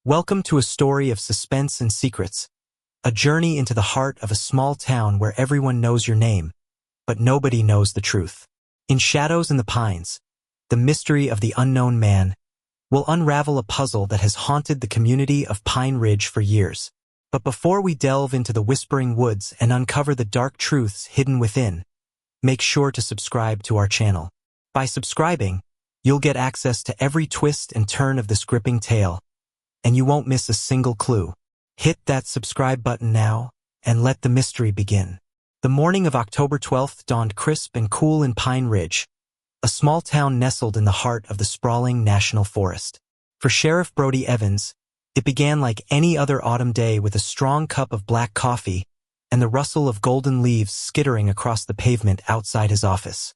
Welcome to a story of suspense and secrets, a journey into the heart of a small town where everyone knows your name, but nobody knows the truth. In Shadows in the Pines, the mystery of the unknown man will unravel a puzzle that has haunted the community of Pine Ridge for years. But before we delve into the whispering woods and uncover the dark truths hidden within, make sure to subscribe to our channel. By subscribing, you'll get access to every twist and turn of this gripping tale, and you won't miss a single clue. Hit that subscribe button now, and let the mystery begin. The morning of October 12th dawned crisp and cool in Pine Ridge, a small town nestled in the heart of the sprawling national forest. For Sheriff Brody Evans, it began like any other autumn day with a strong cup of black coffee and the rustle of golden leaves skittering across the pavement outside his office.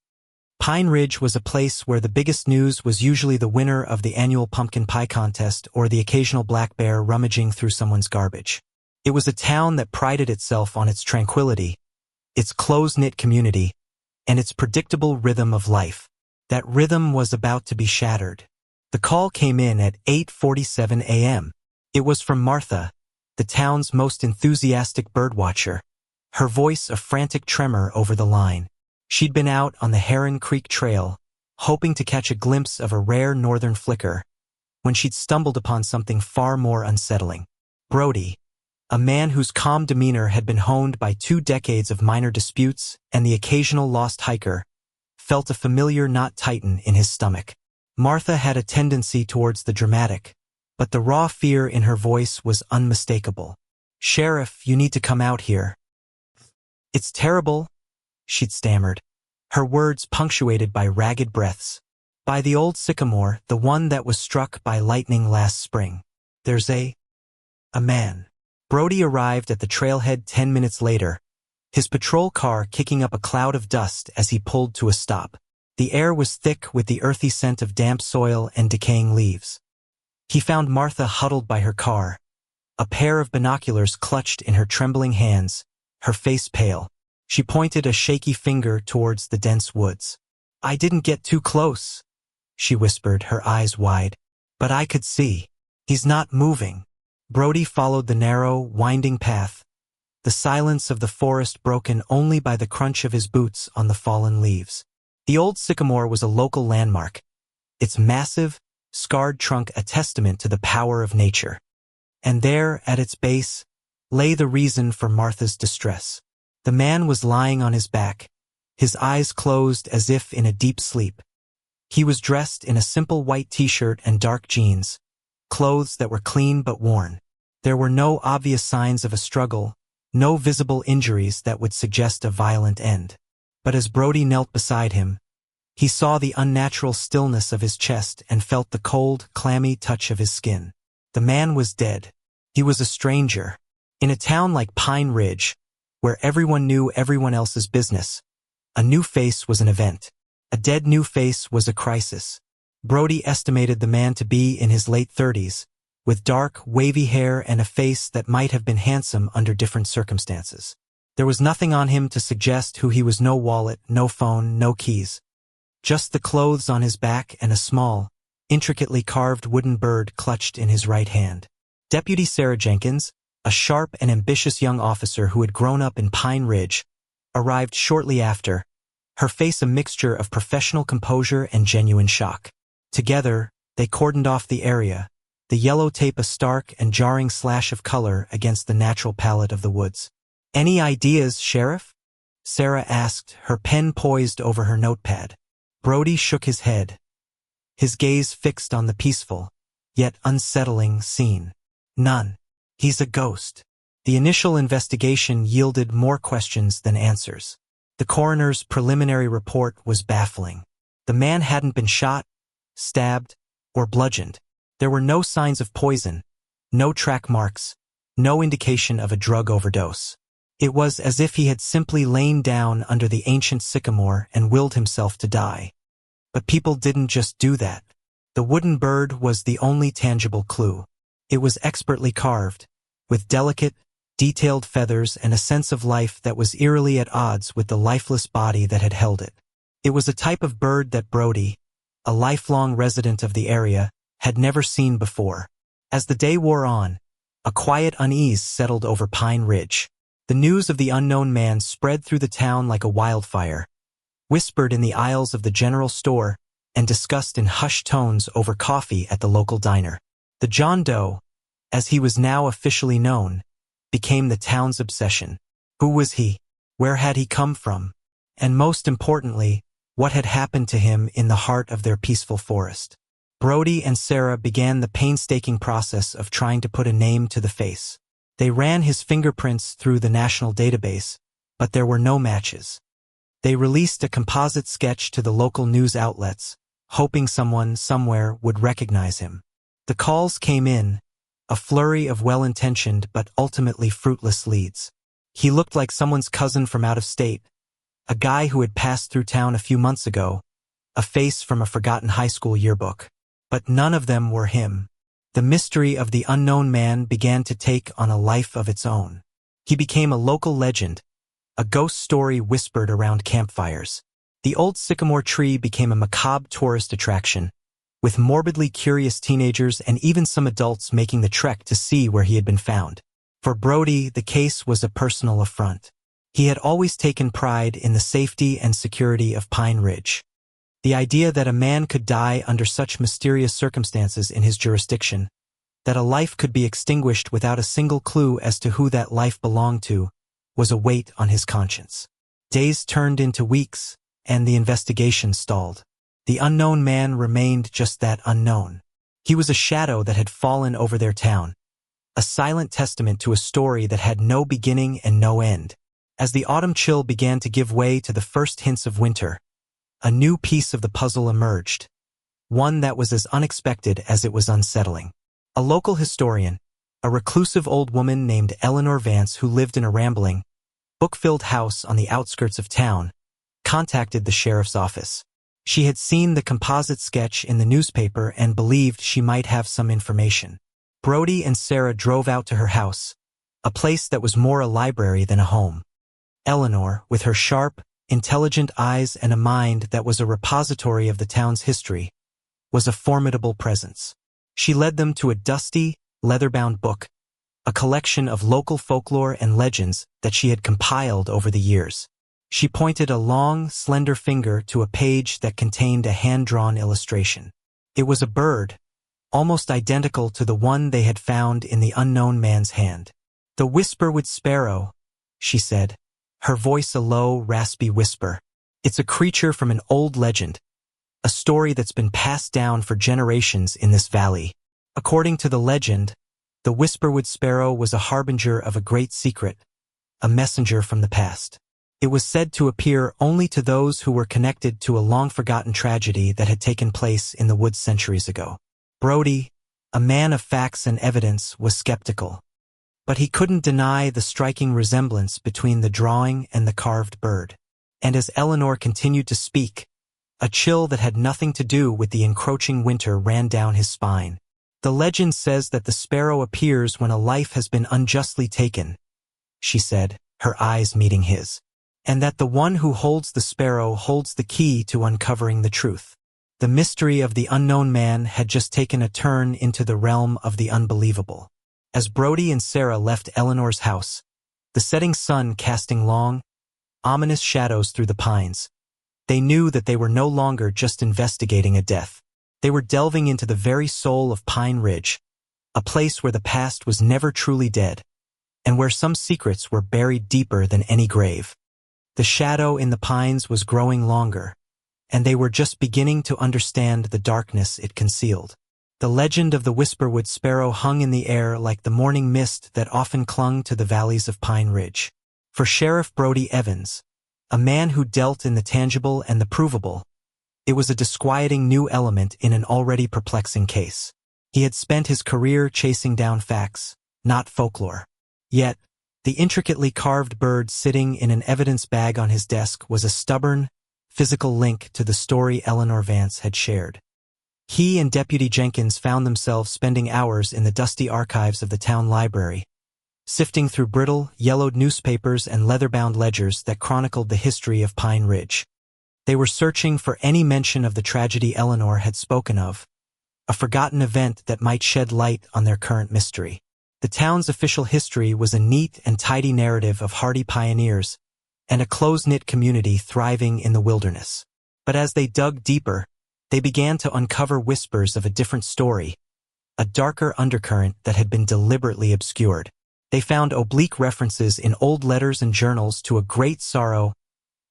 Pine Ridge was a place where the biggest news was usually the winner of the annual pumpkin pie contest or the occasional black bear rummaging through someone's garbage. It was a town that prided itself on its tranquility, its close-knit community, and its predictable rhythm of life. That rhythm was about to be shattered. The call came in at 8:47 a.m. It was from Martha, the town's most enthusiastic birdwatcher, her voice a frantic tremor over the line. She'd been out on the Heron Creek Trail, hoping to catch a glimpse of a rare northern flicker, when she'd stumbled upon something far more unsettling. Brody, a man whose calm demeanor had been honed by 2 decades of minor disputes and the occasional lost hiker, felt a familiar knot tighten in his stomach. Martha had a tendency towards the dramatic, but the raw fear in her voice was unmistakable. "Sheriff, you need to come out here." "It's terrible," she'd stammered, her words punctuated by ragged breaths. "By the old sycamore, the one that was struck by lightning last spring. There's a man." Brody arrived at the trailhead 10 minutes later, his patrol car kicking up a cloud of dust as he pulled to a stop. The air was thick with the earthy scent of damp soil and decaying leaves. He found Martha huddled by her car, a pair of binoculars clutched in her trembling hands, her face pale. She pointed a shaky finger towards the dense woods. "I didn't get too close," she whispered, her eyes wide. "But I could see. He's not moving." Brody followed the narrow, winding path, the silence of the forest broken only by the crunch of his boots on the fallen leaves. The old sycamore was a local landmark, its massive, scarred trunk a testament to the power of nature. And there, at its base, lay the reason for Martha's distress. The man was lying on his back, his eyes closed as if in a deep sleep. He was dressed in a simple white t-shirt and dark jeans, clothes that were clean but worn. There were no obvious signs of a struggle, no visible injuries that would suggest a violent end. But as Brody knelt beside him, he saw the unnatural stillness of his chest and felt the cold, clammy touch of his skin. The man was dead. He was a stranger. In a town like Pine Ridge, where everyone knew everyone else's business, a new face was an event. A dead new face was a crisis. Brody estimated the man to be in his late 30s, with dark, wavy hair and a face that might have been handsome under different circumstances. There was nothing on him to suggest who he was: no wallet, no phone, no keys. Just the clothes on his back and a small, intricately carved wooden bird clutched in his right hand. Deputy Sarah Jenkins, a sharp and ambitious young officer who had grown up in Pine Ridge, arrived shortly after, her face a mixture of professional composure and genuine shock. Together, they cordoned off the area, the yellow tape a stark and jarring slash of color against the natural palette of the woods. "Any ideas, Sheriff?" Sarah asked, her pen poised over her notepad. Brody shook his head, his gaze fixed on the peaceful, yet unsettling scene. "None. He's a ghost." The initial investigation yielded more questions than answers. The coroner's preliminary report was baffling. The man hadn't been shot, stabbed, or bludgeoned. There were no signs of poison, no track marks, no indication of a drug overdose. It was as if he had simply lain down under the ancient sycamore and willed himself to die. But people didn't just do that. The wooden bird was the only tangible clue. It was expertly carved, with delicate, detailed feathers and a sense of life that was eerily at odds with the lifeless body that had held it. It was a type of bird that Brody, a lifelong resident of the area, had never seen before. As the day wore on, a quiet unease settled over Pine Ridge. The news of the unknown man spread through the town like a wildfire, whispered in the aisles of the general store, and discussed in hushed tones over coffee at the local diner. The John Doe, as he was now officially known, became the town's obsession. Who was he? Where had he come from? And most importantly, what had happened to him in the heart of their peaceful forest? Brody and Sarah began the painstaking process of trying to put a name to the face. They ran his fingerprints through the national database, but there were no matches. They released a composite sketch to the local news outlets, hoping someone somewhere would recognize him. The calls came in, a flurry of well-intentioned but ultimately fruitless leads. He looked like someone's cousin from out of state, a guy who had passed through town a few months ago, a face from a forgotten high school yearbook. But none of them were him. The mystery of the unknown man began to take on a life of its own. He became a local legend, a ghost story whispered around campfires. The old sycamore tree became a macabre tourist attraction, with morbidly curious teenagers and even some adults making the trek to see where he had been found. For Brody, the case was a personal affront. He had always taken pride in the safety and security of Pine Ridge. The idea that a man could die under such mysterious circumstances in his jurisdiction, that a life could be extinguished without a single clue as to who that life belonged to, was a weight on his conscience. Days turned into weeks, and the investigation stalled. The unknown man remained just that, unknown. He was a shadow that had fallen over their town, a silent testament to a story that had no beginning and no end. As the autumn chill began to give way to the first hints of winter, a new piece of the puzzle emerged, one that was as unexpected as it was unsettling. A local historian, a reclusive old woman named Eleanor Vance who lived in a rambling, book-filled house on the outskirts of town, contacted the sheriff's office. She had seen the composite sketch in the newspaper and believed she might have some information. Brody and Sarah drove out to her house, a place that was more a library than a home. Eleanor, with her sharp, intelligent eyes and a mind that was a repository of the town's history, was a formidable presence. She led them to a dusty, leather-bound book, a collection of local folklore and legends that she had compiled over the years. She pointed a long, slender finger to a page that contained a hand-drawn illustration. It was a bird, almost identical to the one they had found in the unknown man's hand. "The Whisperwood Sparrow," she said, her voice a low, raspy whisper. "It's a creature from an old legend, a story that's been passed down for generations in this valley. According to the legend, the Whisperwood Sparrow was a harbinger of a great secret, a messenger from the past. It was said to appear only to those who were connected to a long-forgotten tragedy that had taken place in the woods centuries ago." Brody, a man of facts and evidence, was skeptical. But he couldn't deny the striking resemblance between the drawing and the carved bird. And as Eleanor continued to speak, a chill that had nothing to do with the encroaching winter ran down his spine. "The legend says that the sparrow appears when a life has been unjustly taken," she said, her eyes meeting his. "And that the one who holds the sparrow holds the key to uncovering the truth." The mystery of the unknown man had just taken a turn into the realm of the unbelievable. As Brody and Sarah left Eleanor's house, the setting sun casting long, ominous shadows through the pines, they knew that they were no longer just investigating a death. They were delving into the very soul of Pine Ridge, a place where the past was never truly dead, and where some secrets were buried deeper than any grave. The shadow in the pines was growing longer, and they were just beginning to understand the darkness it concealed. The legend of the Whisperwood Sparrow hung in the air like the morning mist that often clung to the valleys of Pine Ridge. For Sheriff Brody Evans, a man who dealt in the tangible and the provable, it was a disquieting new element in an already perplexing case. He had spent his career chasing down facts, not folklore. Yet, the intricately carved bird sitting in an evidence bag on his desk was a stubborn, physical link to the story Eleanor Vance had shared. He and Deputy Jenkins found themselves spending hours in the dusty archives of the town library, sifting through brittle, yellowed newspapers and leather-bound ledgers that chronicled the history of Pine Ridge. They were searching for any mention of the tragedy Eleanor had spoken of, a forgotten event that might shed light on their current mystery. The town's official history was a neat and tidy narrative of hardy pioneers and a close-knit community thriving in the wilderness. But as they dug deeper, they began to uncover whispers of a different story, a darker undercurrent that had been deliberately obscured. They found oblique references in old letters and journals to a great sorrow,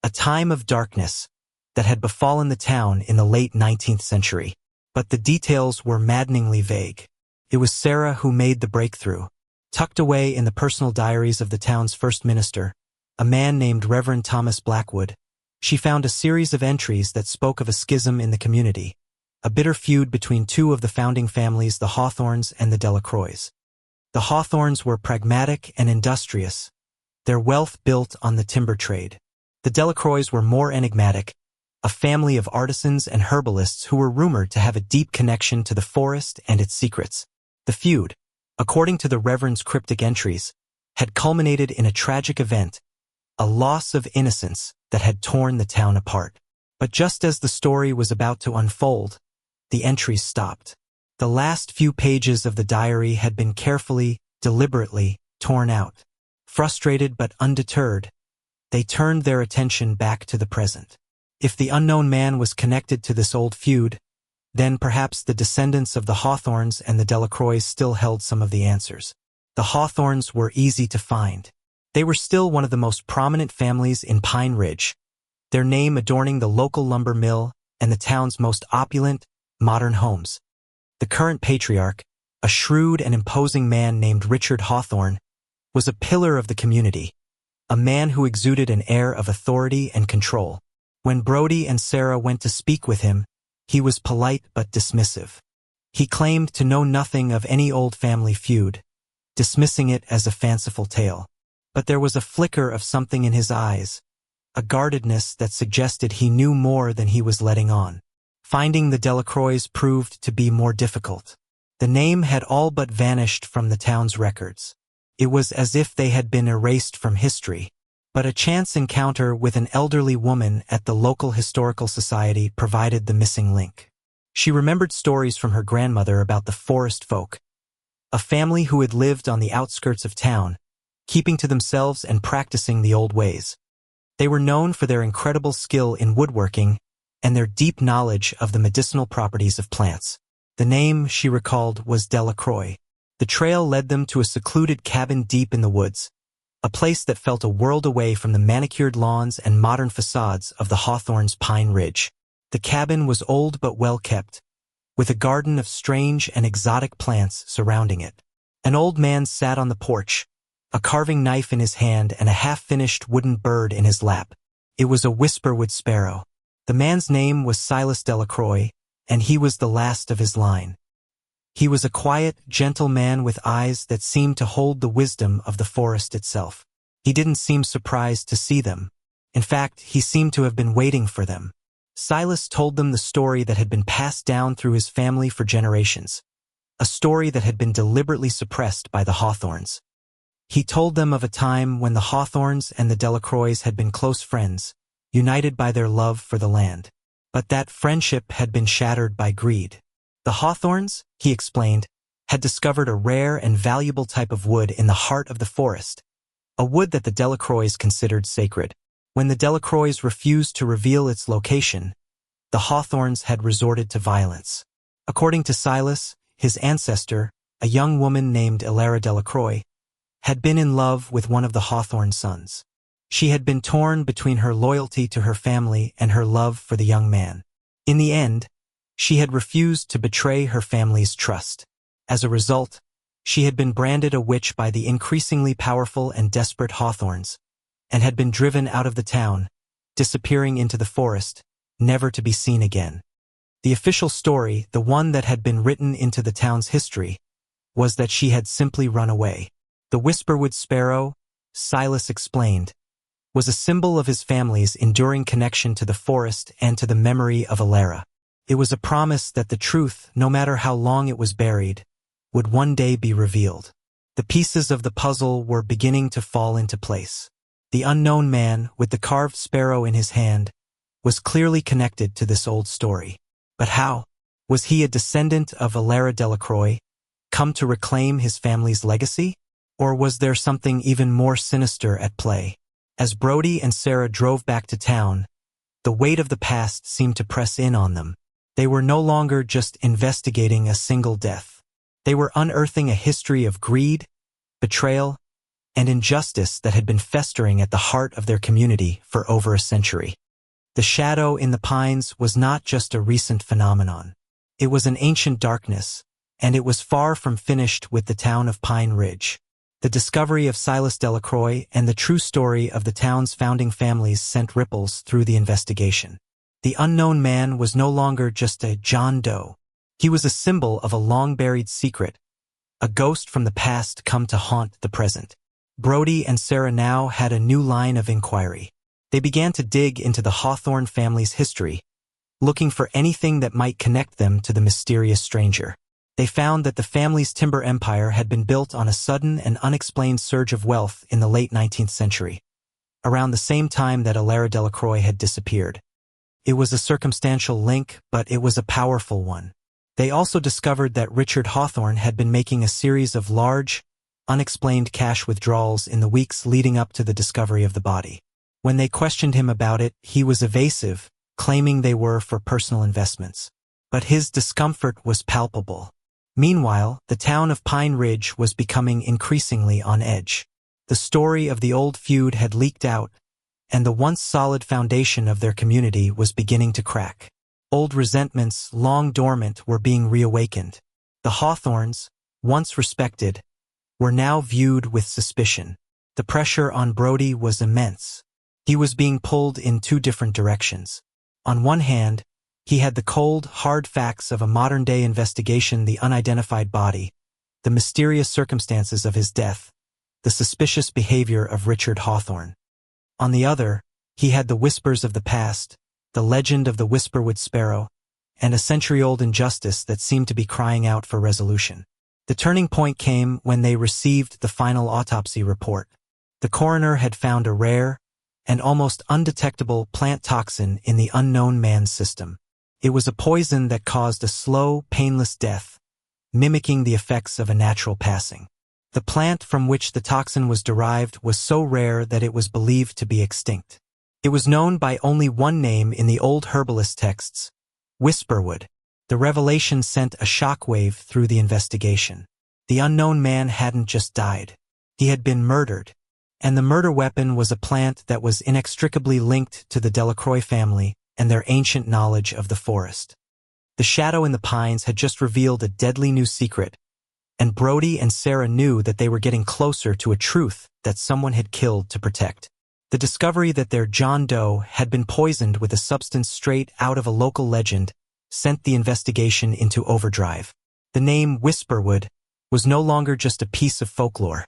a time of darkness that had befallen the town in the late 19th century. But the details were maddeningly vague. It was Sarah who made the breakthrough. Tucked away in the personal diaries of the town's first minister, a man named Reverend Thomas Blackwood, she found a series of entries that spoke of a schism in the community, a bitter feud between two of the founding families, the Hawthorns and the Delacroix. The Hawthorns were pragmatic and industrious, their wealth built on the timber trade. The Delacroix were more enigmatic, a family of artisans and herbalists who were rumored to have a deep connection to the forest and its secrets. The feud, according to the Reverend's cryptic entries, had culminated in a tragic event, a loss of innocence that had torn the town apart. But just as the story was about to unfold, the entries stopped. The last few pages of the diary had been carefully, deliberately torn out. Frustrated but undeterred, they turned their attention back to the present. If the unknown man was connected to this old feud, then perhaps the descendants of the Hawthorns and the Delacroix still held some of the answers. The Hawthorns were easy to find. They were still one of the most prominent families in Pine Ridge, their name adorning the local lumber mill and the town's most opulent, modern homes. The current patriarch, a shrewd and imposing man named Richard Hawthorne, was a pillar of the community, a man who exuded an air of authority and control. When Brody and Sarah went to speak with him, he was polite but dismissive. He claimed to know nothing of any old family feud, dismissing it as a fanciful tale. But there was a flicker of something in his eyes, a guardedness that suggested he knew more than he was letting on. Finding the Delacroix proved to be more difficult. The name had all but vanished from the town's records. It was as if they had been erased from history. But a chance encounter with an elderly woman at the local historical society provided the missing link. She remembered stories from her grandmother about the forest folk, a family who had lived on the outskirts of town, keeping to themselves and practicing the old ways. They were known for their incredible skill in woodworking and their deep knowledge of the medicinal properties of plants. The name, she recalled, was Delacroix. The trail led them to a secluded cabin deep in the woods, a place that felt a world away from the manicured lawns and modern facades of the Hawthorns' Pine Ridge. The cabin was old but well kept, with a garden of strange and exotic plants surrounding it. An old man sat on the porch, a carving knife in his hand and a half-finished wooden bird in his lap. It was a whisperwood sparrow. The man's name was Silas Delacroix, and he was the last of his line. He was a quiet, gentle man with eyes that seemed to hold the wisdom of the forest itself. He didn't seem surprised to see them. In fact, he seemed to have been waiting for them. Silas told them the story that had been passed down through his family for generations, a story that had been deliberately suppressed by the Hawthorns. He told them of a time when the Hawthorns and the Delacroix had been close friends, united by their love for the land. But that friendship had been shattered by greed. The Hawthorns, he explained, had discovered a rare and valuable type of wood in the heart of the forest, a wood that the Delacroix considered sacred. When the Delacroix refused to reveal its location, the Hawthorns had resorted to violence. According to Silas, his ancestor, a young woman named Elara Delacroix, had been in love with one of the Hawthorn sons. She had been torn between her loyalty to her family and her love for the young man. In the end, she had refused to betray her family's trust. As a result, she had been branded a witch by the increasingly powerful and desperate Hawthorns, and had been driven out of the town, disappearing into the forest, never to be seen again. The official story, the one that had been written into the town's history, was that she had simply run away. The whisperwood sparrow, Silas explained, was a symbol of his family's enduring connection to the forest and to the memory of Elara. It was a promise that the truth, no matter how long it was buried, would one day be revealed. The pieces of the puzzle were beginning to fall into place. The unknown man, with the carved sparrow in his hand, was clearly connected to this old story. But how? Was he a descendant of Alara Delacroix, come to reclaim his family's legacy? Or was there something even more sinister at play? As Brody and Sarah drove back to town, the weight of the past seemed to press in on them. They were no longer just investigating a single death. They were unearthing a history of greed, betrayal, and injustice that had been festering at the heart of their community for over a century. The shadow in the pines was not just a recent phenomenon. It was an ancient darkness, and it was far from finished with the town of Pine Ridge. The discovery of Silas Delacroix and the true story of the town's founding families sent ripples through the investigation. The unknown man was no longer just a John Doe. He was a symbol of a long-buried secret, a ghost from the past come to haunt the present. Brody and Sarah now had a new line of inquiry. They began to dig into the Hawthorne family's history, looking for anything that might connect them to the mysterious stranger. They found that the family's timber empire had been built on a sudden and unexplained surge of wealth in the late 19th century, around the same time that Alara Delacroix had disappeared. It was a circumstantial link, but it was a powerful one. They also discovered that Richard Hawthorne had been making a series of large, unexplained cash withdrawals in the weeks leading up to the discovery of the body. When they questioned him about it, he was evasive, claiming they were for personal investments. But his discomfort was palpable. Meanwhile, the town of Pine Ridge was becoming increasingly on edge. The story of the old feud had leaked out, and the once solid foundation of their community was beginning to crack. Old resentments, long dormant, were being reawakened. The Hawthornes, once respected, were now viewed with suspicion. The pressure on Brody was immense. He was being pulled in two different directions. On one hand, he had the cold, hard facts of a modern-day investigation: the unidentified body, the mysterious circumstances of his death, the suspicious behavior of Richard Hawthorne. On the other, he had the whispers of the past, the legend of the Whisperwood Sparrow, and a century-old injustice that seemed to be crying out for resolution. The turning point came when they received the final autopsy report. The coroner had found a rare and almost undetectable plant toxin in the unknown man's system. It was a poison that caused a slow, painless death, mimicking the effects of a natural passing. The plant from which the toxin was derived was so rare that it was believed to be extinct. It was known by only one name in the old herbalist texts: Whisperwood. The revelation sent a shockwave through the investigation. The unknown man hadn't just died. He had been murdered. And the murder weapon was a plant that was inextricably linked to the Delacroix family and their ancient knowledge of the forest. The shadow in the pines had just revealed a deadly new secret, and Brody and Sarah knew that they were getting closer to a truth that someone had killed to protect. The discovery that their John Doe had been poisoned with a substance straight out of a local legend sent the investigation into overdrive. The name Whisperwood was no longer just a piece of folklore.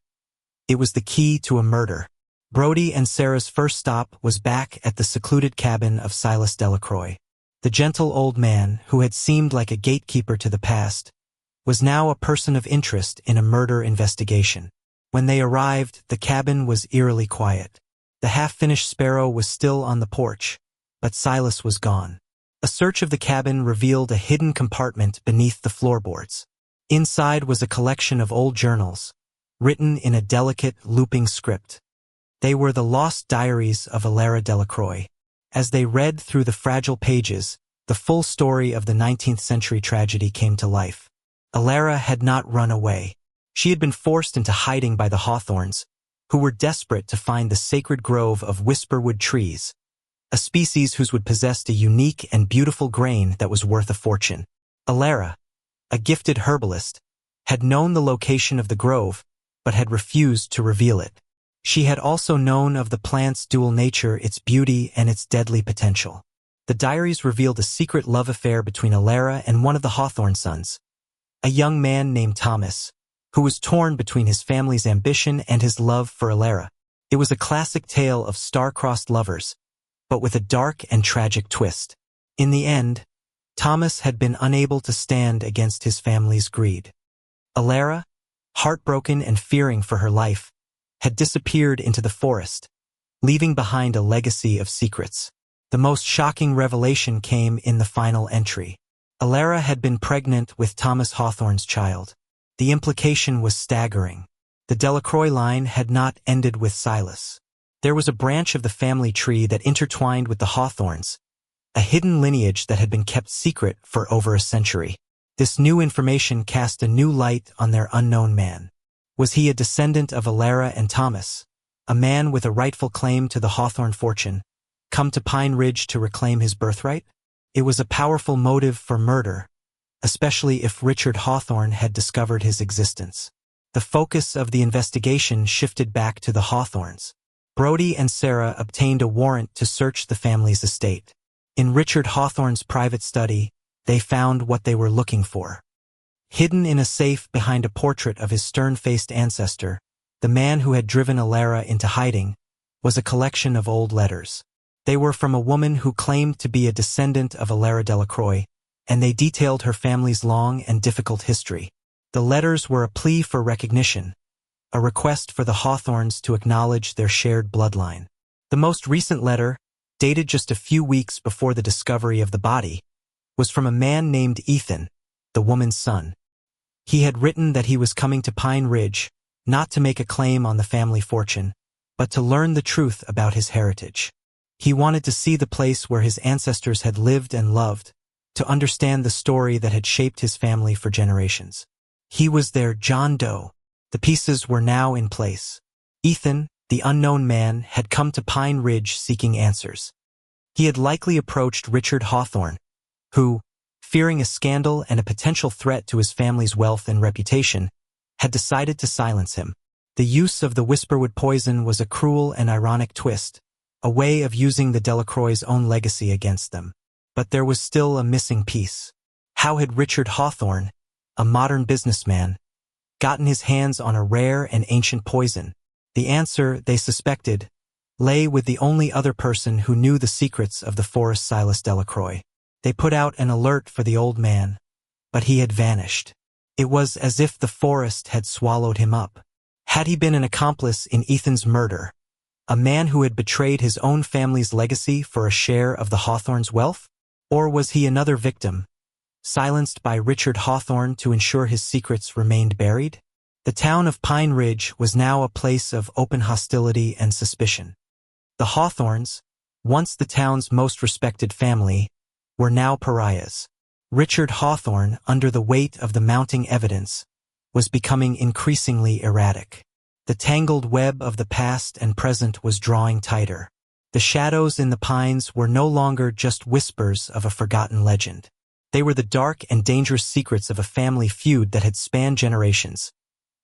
It was the key to a murder. Brody and Sarah's first stop was back at the secluded cabin of Silas Delacroix. The gentle old man, who had seemed like a gatekeeper to the past, was now a person of interest in a murder investigation. When they arrived, the cabin was eerily quiet. The half-finished sparrow was still on the porch, but Silas was gone. A search of the cabin revealed a hidden compartment beneath the floorboards. Inside was a collection of old journals, written in a delicate, looping script. They were the lost diaries of Alara Delacroix. As they read through the fragile pages, the full story of the 19th century tragedy came to life. Alara had not run away. She had been forced into hiding by the Hawthornes, who were desperate to find the sacred grove of Whisperwood trees, a species whose wood possessed a unique and beautiful grain that was worth a fortune. Alara, a gifted herbalist, had known the location of the grove, but had refused to reveal it. She had also known of the plant's dual nature, its beauty and its deadly potential. The diaries revealed a secret love affair between Alara and one of the Hawthorne sons, a young man named Thomas, who was torn between his family's ambition and his love for Alara. It was a classic tale of star-crossed lovers, but with a dark and tragic twist. In the end, Thomas had been unable to stand against his family's greed. Alara, heartbroken and fearing for her life, had disappeared into the forest, leaving behind a legacy of secrets. The most shocking revelation came in the final entry. Alara had been pregnant with Thomas Hawthorne's child. The implication was staggering. The Delacroix line had not ended with Silas. There was a branch of the family tree that intertwined with the Hawthornes, a hidden lineage that had been kept secret for over a century. This new information cast a new light on their unknown man. Was he a descendant of Alara and Thomas, a man with a rightful claim to the Hawthorne fortune, come to Pine Ridge to reclaim his birthright? It was a powerful motive for murder, especially if Richard Hawthorne had discovered his existence. The focus of the investigation shifted back to the Hawthornes. Brody and Sarah obtained a warrant to search the family's estate. In Richard Hawthorne's private study, they found what they were looking for. Hidden in a safe behind a portrait of his stern-faced ancestor, the man who had driven Alara into hiding, was a collection of old letters. They were from a woman who claimed to be a descendant of Alara Delacroix, and they detailed her family's long and difficult history. The letters were a plea for recognition, a request for the Hawthornes to acknowledge their shared bloodline. The most recent letter, dated just a few weeks before the discovery of the body, was from a man named Ethan, the woman's son. He had written that he was coming to Pine Ridge, not to make a claim on the family fortune, but to learn the truth about his heritage. He wanted to see the place where his ancestors had lived and loved, to understand the story that had shaped his family for generations. He was their John Doe. The pieces were now in place. Ethan, the unknown man, had come to Pine Ridge seeking answers. He had likely approached Richard Hawthorne, who, fearing a scandal and a potential threat to his family's wealth and reputation, had decided to silence him. The use of the Whisperwood poison was a cruel and ironic twist, a way of using the Delacroix's own legacy against them. But there was still a missing piece. How had Richard Hawthorne, a modern businessman, gotten his hands on a rare and ancient poison? The answer, they suspected, lay with the only other person who knew the secrets of the forest, Silas Delacroix. They put out an alert for the old man, but he had vanished. It was as if the forest had swallowed him up. Had he been an accomplice in Ethan's murder, a man who had betrayed his own family's legacy for a share of the Hawthornes' wealth? Or was he another victim, silenced by Richard Hawthorne to ensure his secrets remained buried? The town of Pine Ridge was now a place of open hostility and suspicion. The Hawthornes, once the town's most respected family, were now pariahs. Richard Hawthorne, under the weight of the mounting evidence, was becoming increasingly erratic. The tangled web of the past and present was drawing tighter. The shadows in the pines were no longer just whispers of a forgotten legend. They were the dark and dangerous secrets of a family feud that had spanned generations,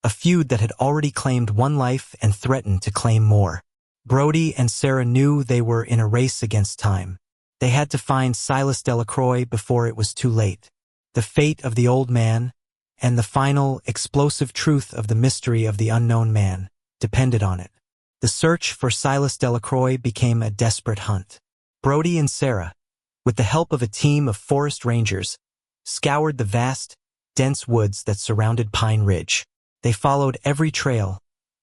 a feud that had already claimed one life and threatened to claim more. Brody and Sarah knew they were in a race against time. They had to find Silas Delacroix before it was too late. The fate of the old man, and the final, explosive truth of the mystery of the unknown man, depended on it. The search for Silas Delacroix became a desperate hunt. Brody and Sarah, with the help of a team of forest rangers, scoured the vast, dense woods that surrounded Pine Ridge. They followed every trail,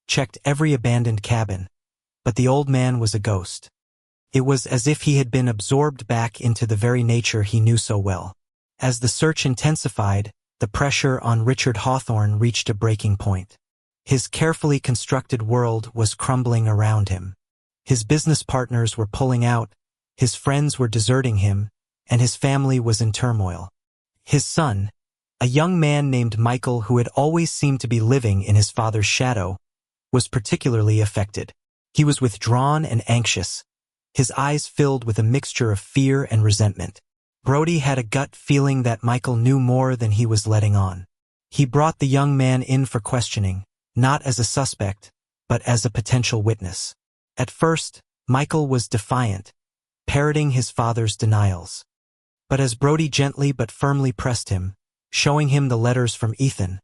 checked every abandoned cabin, but the old man was a ghost. It was as if he had been absorbed back into the very nature he knew so well. As the search intensified, the pressure on Richard Hawthorne reached a breaking point. His carefully constructed world was crumbling around him. His business partners were pulling out, his friends were deserting him, and his family was in turmoil. His son, a young man named Michael who had always seemed to be living in his father's shadow, was particularly affected. He was withdrawn and anxious, his eyes filled with a mixture of fear and resentment. Brody had a gut feeling that Michael knew more than he was letting on. He brought the young man in for questioning, not as a suspect, but as a potential witness. At first, Michael was defiant, parroting his father's denials. But as Brody gently but firmly pressed him, showing him the letters from Ethan,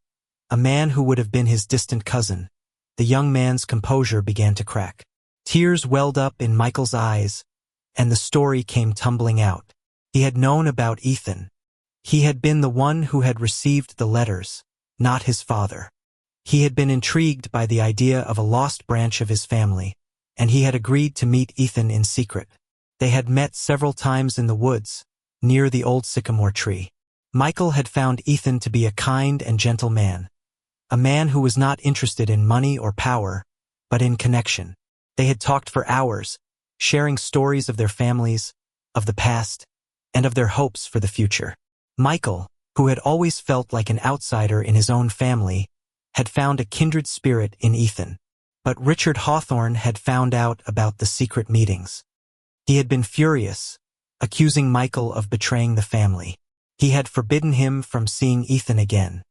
a man who would have been his distant cousin, the young man's composure began to crack. Tears welled up in Michael's eyes, and the story came tumbling out. He had known about Ethan. He had been the one who had received the letters, not his father. He had been intrigued by the idea of a lost branch of his family, and he had agreed to meet Ethan in secret. They had met several times in the woods, near the old sycamore tree. Michael had found Ethan to be a kind and gentle man, a man who was not interested in money or power, but in connection. They had talked for hours, sharing stories of their families, of the past, and of their hopes for the future. Michael, who had always felt like an outsider in his own family, had found a kindred spirit in Ethan. But Richard Hawthorne had found out about the secret meetings. He had been furious, accusing Michael of betraying the family. He had forbidden him from seeing Ethan again.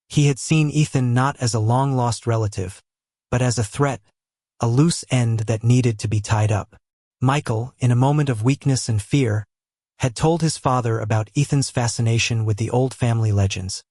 He had seen Ethan not as a long-lost relative, but as a threat, a loose end that needed to be tied up. Michael, in a moment of weakness and fear, had told his father about Ethan's fascination with the old family legends,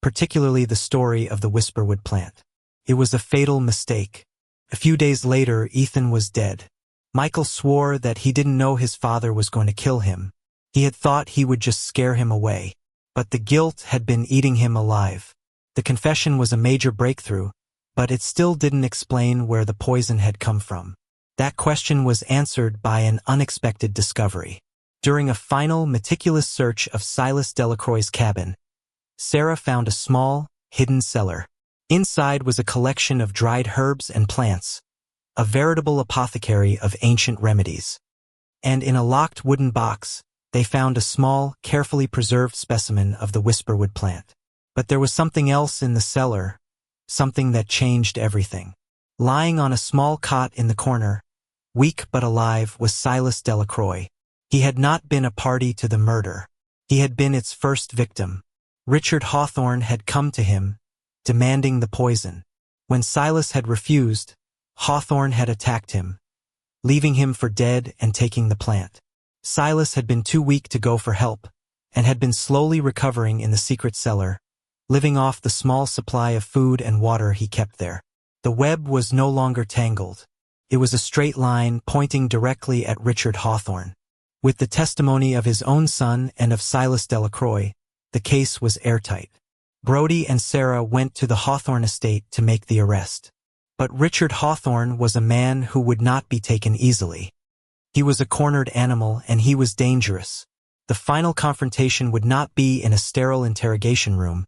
particularly the story of the Whisperwood plant. It was a fatal mistake. A few days later, Ethan was dead. Michael swore that he didn't know his father was going to kill him. He had thought he would just scare him away. But the guilt had been eating him alive. The confession was a major breakthrough, but it still didn't explain where the poison had come from. That question was answered by an unexpected discovery. During a final, meticulous search of Silas Delacroix's cabin, Sarah found a small, hidden cellar. Inside was a collection of dried herbs and plants, a veritable apothecary of ancient remedies. And in a locked wooden box, they found a small, carefully preserved specimen of the Whisperwood plant. But there was something else in the cellar, something that changed everything. Lying on a small cot in the corner, weak but alive, was Silas Delacroix. He had not been a party to the murder. He had been its first victim. Richard Hawthorne had come to him, demanding the poison. When Silas had refused, Hawthorne had attacked him, leaving him for dead and taking the plant. Silas had been too weak to go for help, and had been slowly recovering in the secret cellar, living off the small supply of food and water he kept there. The web was no longer tangled. It was a straight line pointing directly at Richard Hawthorne. With the testimony of his own son and of Silas Delacroix, the case was airtight. Brody and Sarah went to the Hawthorne estate to make the arrest. But Richard Hawthorne was a man who would not be taken easily. He was a cornered animal, and he was dangerous. The final confrontation would not be in a sterile interrogation room,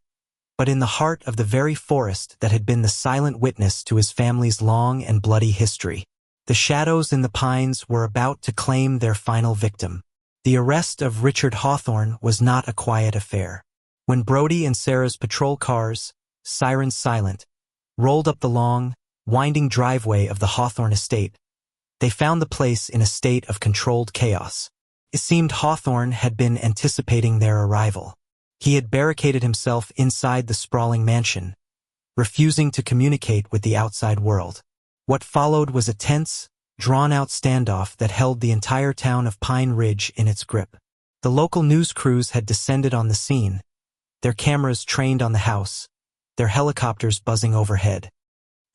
but in the heart of the very forest that had been the silent witness to his family's long and bloody history. The shadows in the pines were about to claim their final victim. The arrest of Richard Hawthorne was not a quiet affair. When Brody and Sarah's patrol cars, sirens silent, rolled up the long, winding driveway of the Hawthorne estate, they found the place in a state of controlled chaos. It seemed Hawthorne had been anticipating their arrival. He had barricaded himself inside the sprawling mansion, refusing to communicate with the outside world. What followed was a tense, drawn-out standoff that held the entire town of Pine Ridge in its grip. The local news crews had descended on the scene, their cameras trained on the house, their helicopters buzzing overhead.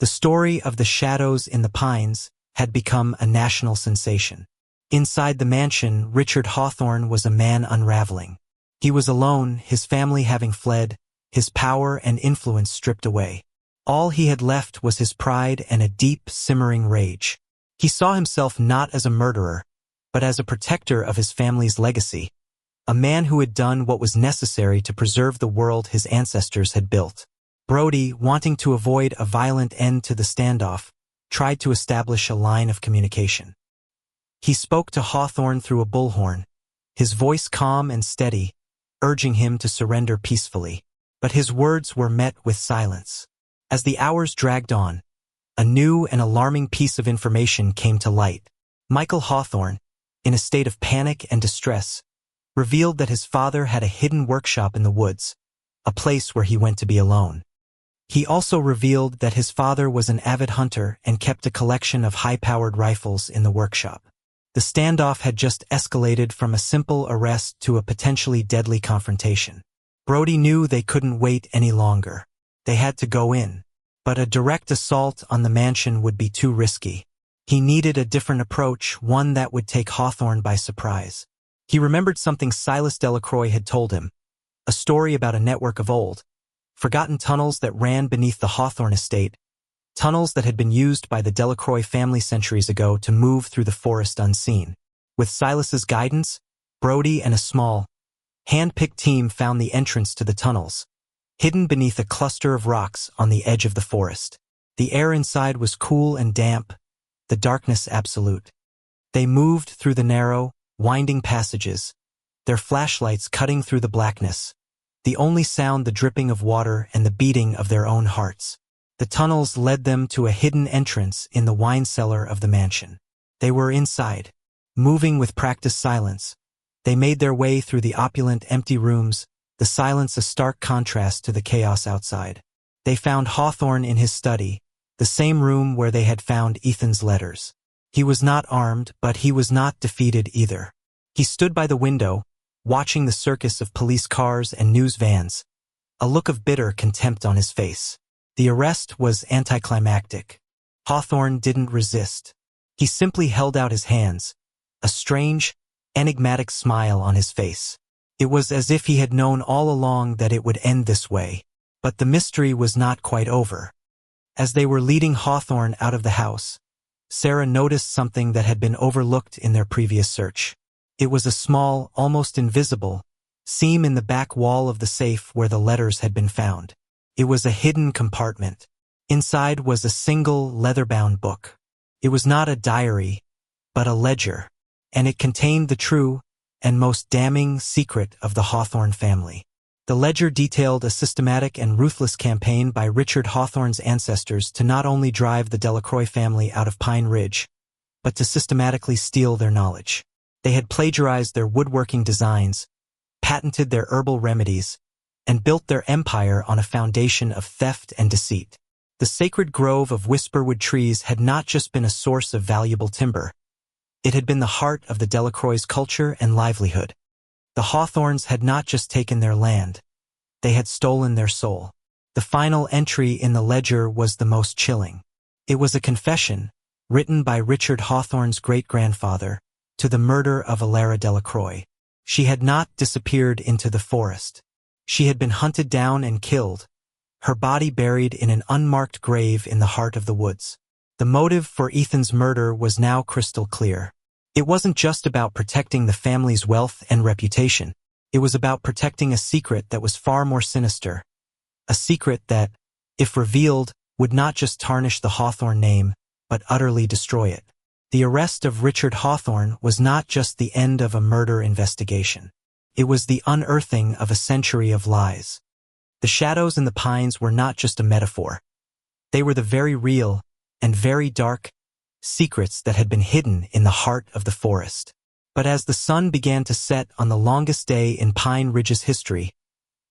The story of the shadows in the pines had become a national sensation. Inside the mansion, Richard Hawthorne was a man unraveling. He was alone, his family having fled, his power and influence stripped away. All he had left was his pride and a deep, simmering rage. He saw himself not as a murderer, but as a protector of his family's legacy, a man who had done what was necessary to preserve the world his ancestors had built. Brody, wanting to avoid a violent end to the standoff, tried to establish a line of communication. He spoke to Hawthorne through a bullhorn, his voice calm and steady, urging him to surrender peacefully. But his words were met with silence. As the hours dragged on, a new and alarming piece of information came to light. Michael Hawthorne, in a state of panic and distress, revealed that his father had a hidden workshop in the woods, a place where he went to be alone. He also revealed that his father was an avid hunter and kept a collection of high-powered rifles in the workshop. The standoff had just escalated from a simple arrest to a potentially deadly confrontation. Brody knew they couldn't wait any longer. They had to go in. But a direct assault on the mansion would be too risky. He needed a different approach, one that would take Hawthorne by surprise. He remembered something Silas Delacroix had told him, a story about a network of old, forgotten tunnels that ran beneath the Hawthorne estate, tunnels that had been used by the Delacroix family centuries ago to move through the forest unseen. With Silas's guidance, Brody and a small, Hand-picked team found the entrance to the tunnels, hidden beneath a cluster of rocks on the edge of the forest. The air inside was cool and damp, the darkness absolute. They moved through the narrow, winding passages, their flashlights cutting through the blackness, the only sound the dripping of water and the beating of their own hearts. The tunnels led them to a hidden entrance in the wine cellar of the mansion. They were inside. Moving with practiced silence, they made their way through the opulent, empty rooms, the silence a stark contrast to the chaos outside. They found Hawthorne in his study, the same room where they had found Ethan's letters. He was not armed, but he was not defeated either. He stood by the window, watching the circus of police cars and news vans, a look of bitter contempt on his face. The arrest was anticlimactic. Hawthorne didn't resist. He simply held out his hands, a strange, enigmatic smile on his face. It was as if he had known all along that it would end this way. But the mystery was not quite over. As they were leading Hawthorne out of the house, Sarah noticed something that had been overlooked in their previous search. It was a small, almost invisible, seam in the back wall of the safe where the letters had been found. It was a hidden compartment. Inside was a single leather-bound book. It was not a diary, but a ledger, and it contained the true and most damning secret of the Hawthorne family. The ledger detailed a systematic and ruthless campaign by Richard Hawthorne's ancestors to not only drive the Delacroix family out of Pine Ridge, but to systematically steal their knowledge. They had plagiarized their woodworking designs, patented their herbal remedies, and built their empire on a foundation of theft and deceit. The sacred grove of Whisperwood trees had not just been a source of valuable timber. It had been the heart of the Delacroix's culture and livelihood. The Hawthornes had not just taken their land, they had stolen their soul. The final entry in the ledger was the most chilling. It was a confession, written by Richard Hawthorne's great-grandfather, to the murder of Alara Delacroix. She had not disappeared into the forest. She had been hunted down and killed, her body buried in an unmarked grave in the heart of the woods. The motive for Ethan's murder was now crystal clear. It wasn't just about protecting the family's wealth and reputation. It was about protecting a secret that was far more sinister. A secret that, if revealed, would not just tarnish the Hawthorne name, but utterly destroy it. The arrest of Richard Hawthorne was not just the end of a murder investigation. It was the unearthing of a century of lies. The shadows in the pines were not just a metaphor. They were the very real and very dark secrets that had been hidden in the heart of the forest. But as the sun began to set on the longest day in Pine Ridge's history,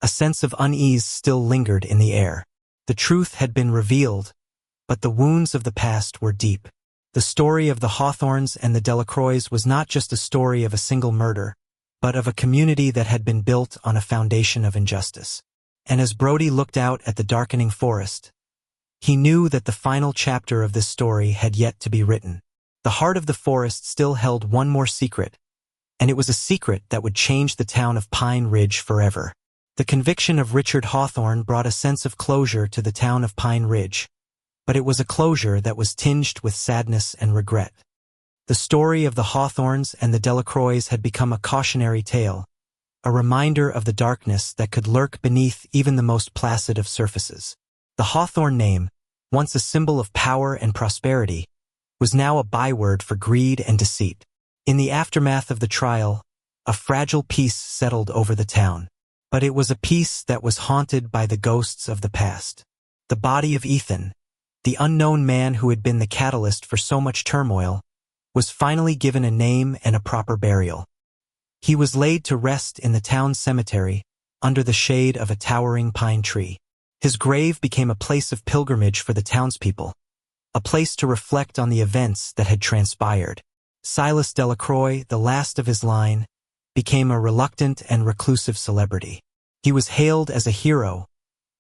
a sense of unease still lingered in the air. The truth had been revealed, but the wounds of the past were deep. The story of the Hawthornes and the Delacroix was not just a story of a single murder, but of a community that had been built on a foundation of injustice. And as Brody looked out at the darkening forest, he knew that the final chapter of this story had yet to be written. The heart of the forest still held one more secret, and it was a secret that would change the town of Pine Ridge forever. The conviction of Richard Hawthorne brought a sense of closure to the town of Pine Ridge, but it was a closure that was tinged with sadness and regret. The story of the Hawthornes and the Delacroix had become a cautionary tale, a reminder of the darkness that could lurk beneath even the most placid of surfaces. The Hawthorne name, once a symbol of power and prosperity, was now a byword for greed and deceit. In the aftermath of the trial, a fragile peace settled over the town. But it was a peace that was haunted by the ghosts of the past. The body of Ethan, the unknown man who had been the catalyst for so much turmoil, was finally given a name and a proper burial. He was laid to rest in the town cemetery, under the shade of a towering pine tree. His grave became a place of pilgrimage for the townspeople, a place to reflect on the events that had transpired. Silas Delacroix, the last of his line, became a reluctant and reclusive celebrity. He was hailed as a hero,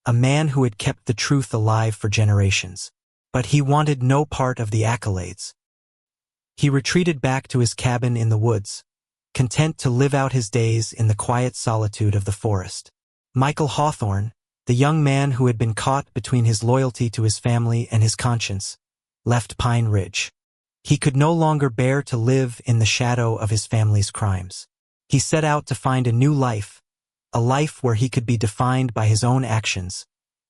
a man who had kept the truth alive for generations. But he wanted no part of the accolades. He retreated back to his cabin in the woods, content to live out his days in the quiet solitude of the forest. Michael Hawthorne, the young man who had been caught between his loyalty to his family and his conscience, left Pine Ridge. He could no longer bear to live in the shadow of his family's crimes. He set out to find a new life, a life where he could be defined by his own actions,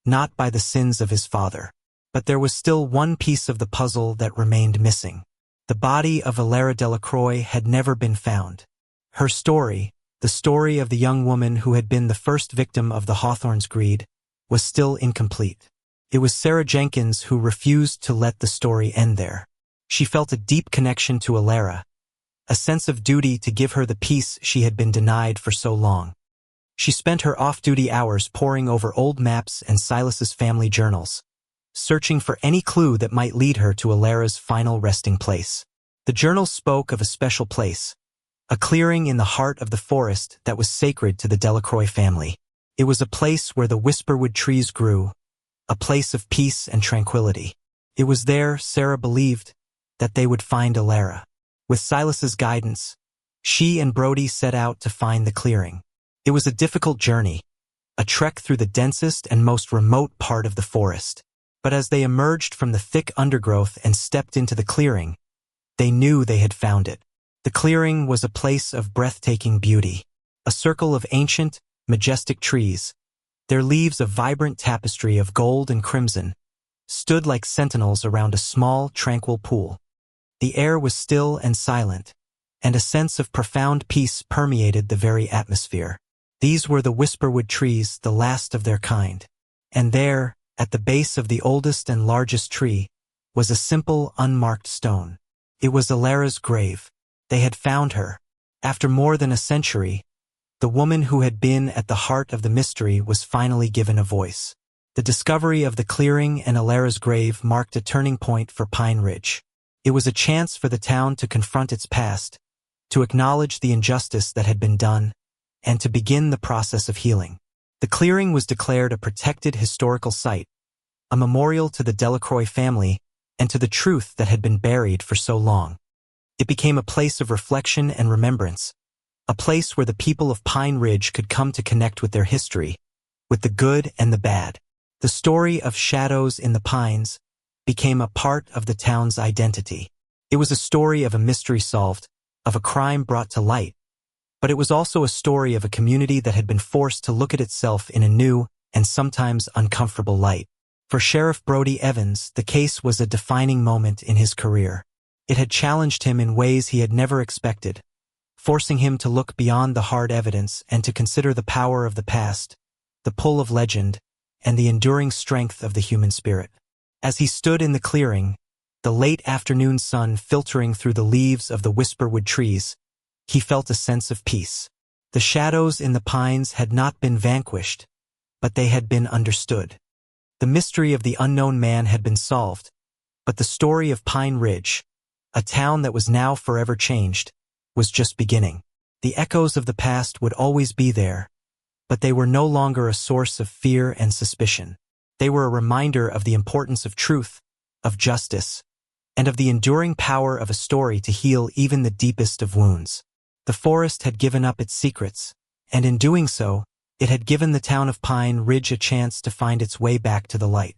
not by the sins of his father. But there was still one piece of the puzzle that remained missing. The body of Alara Delacroix had never been found. Her story, the story of the young woman who had been the first victim of the Hawthorns' greed, was still incomplete. It was Sarah Jenkins who refused to let the story end there. She felt a deep connection to Alara, a sense of duty to give her the peace she had been denied for so long. She spent her off-duty hours poring over old maps and Silas's family journals, searching for any clue that might lead her to Alara's final resting place. The journals spoke of a special place, a clearing in the heart of the forest that was sacred to the Delacroix family. It was a place where the whisperwood trees grew, a place of peace and tranquility. It was there, Sarah believed, that they would find Alara. With Silas's guidance, she and Brody set out to find the clearing. It was a difficult journey, a trek through the densest and most remote part of the forest. But as they emerged from the thick undergrowth and stepped into the clearing, they knew they had found it. The clearing was a place of breathtaking beauty, a circle of ancient, majestic trees, their leaves a vibrant tapestry of gold and crimson, stood like sentinels around a small, tranquil pool. The air was still and silent, and a sense of profound peace permeated the very atmosphere. These were the whisperwood trees, the last of their kind. And there, at the base of the oldest and largest tree, was a simple, unmarked stone. It was Alara's grave. They had found her. After more than a century, the woman who had been at the heart of the mystery was finally given a voice. The discovery of the clearing and Alara's grave marked a turning point for Pine Ridge. It was a chance for the town to confront its past, to acknowledge the injustice that had been done, and to begin the process of healing. The clearing was declared a protected historical site, a memorial to the Delacroix family and to the truth that had been buried for so long. It became a place of reflection and remembrance, a place where the people of Pine Ridge could come to connect with their history, with the good and the bad. The story of Shadows in the Pines became a part of the town's identity. It was a story of a mystery solved, of a crime brought to light, but it was also a story of a community that had been forced to look at itself in a new and sometimes uncomfortable light. For Sheriff Brody Evans, the case was a defining moment in his career. It had challenged him in ways he had never expected, forcing him to look beyond the hard evidence and to consider the power of the past, the pull of legend, and the enduring strength of the human spirit. As he stood in the clearing, the late afternoon sun filtering through the leaves of the whisperwood trees, he felt a sense of peace. The shadows in the pines had not been vanquished, but they had been understood. The mystery of the unknown man had been solved, but the story of Pine Ridge, a town that was now forever changed, was just beginning. The echoes of the past would always be there, but they were no longer a source of fear and suspicion. They were a reminder of the importance of truth, of justice, and of the enduring power of a story to heal even the deepest of wounds. The forest had given up its secrets, and in doing so, it had given the town of Pine Ridge a chance to find its way back to the light.